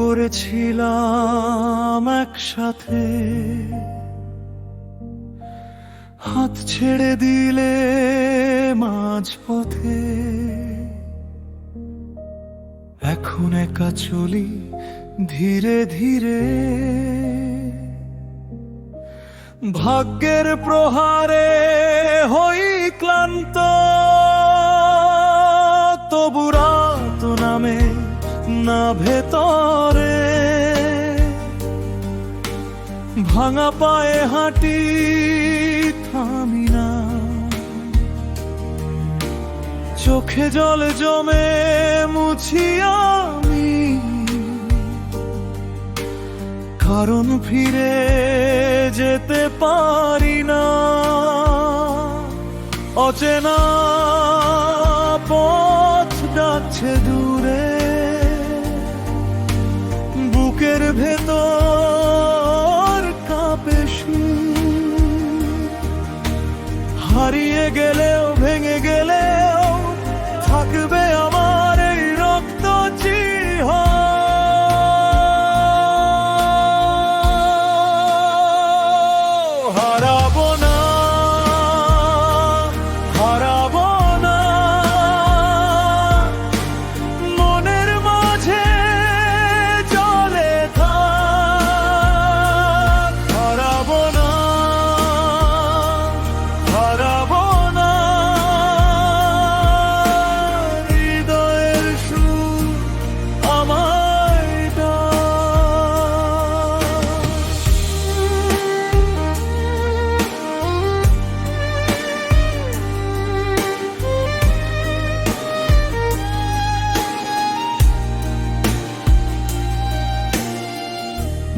করেছিলাম একসাথে, হাত ছেড়ে দিলে মাঝপথে। এখন একা চলি ধীরে ধীরে, ভাগ্যের প্রহারে হই ক্লান্ত। তবু রাত নামে না ভেতরে, ভাঙা পায়ে হাঁটি থামি না। চোখে জল জমে মুছি আমি, কারণ ফিরে যেতে পারি না। অচেনা পথ ডাকছে দূরে, বুকের ভেতর কাঁপে সুর। হারিয়ে গেলেও ভেঙে গেলেও থাকবে আমার এই রক্ত চিহ্ন। হারাবো না, হারাবো না, মনের মাঝে জলে থাক। হারাবো না, হারাবো না, হৃদয়ের সুর আমায় ডাক।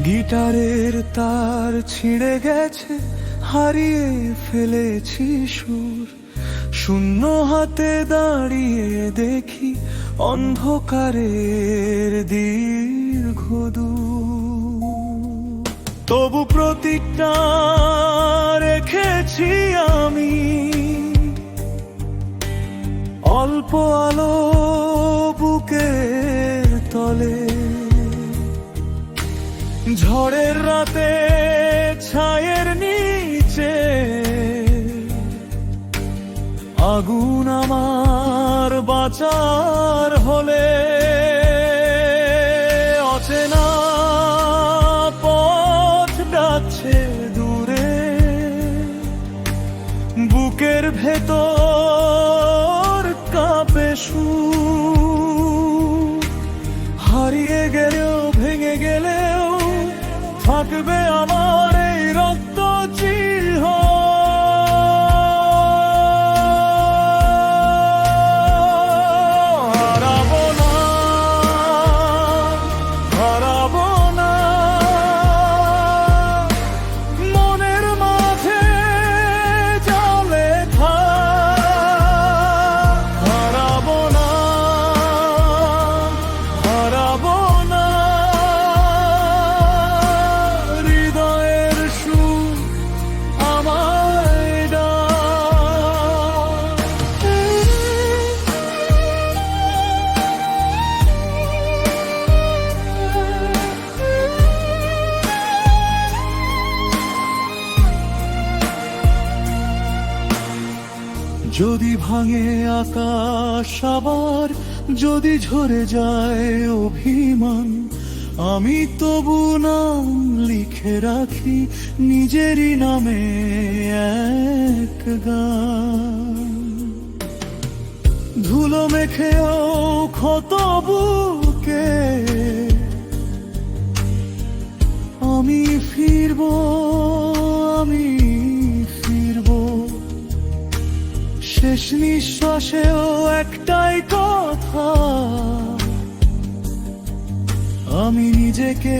গিটারের তার ছিঁড়ে গেছে, হারিয়ে ফেলেছি সুর। শূন্য হাতে দাঁড়িয়ে দেখি অন্ধকারের দীর্ঘ দূর। তবু প্রতিজ্ঞা রেখেছি আমি, অল্প আলো বুকের তলে। ঝড়ের রাতে ছায়ের নিচে, আগুন আমার বাঁচার হলে। অচেনা পথ ডাকছে দূরে, বুকের ভেতর কাঁপে সুর। হারিয়ে গেলেও ভেঙে গেলেও থাকবে আমার এই রক্ত চিহ্ন। হারাবো না, হারাবো না, মনের মাঝে জলে থাক। হারাবো না, হারাবো না, হৃদয়ের সুর আমায় ডাক। যদি ভাঙে আকাশ আবার, যদি ঝরে যায় অভিমান, আমি তবু নাম লিখে রাখি নিজেরই নামে এক গান। ধুলো মেখেও ক্ষত বুকে আমি ফিরবো, আমি ফিরবো। শেষ নিঃশ্বাসেও একটাই কথা, আমি নিজেকে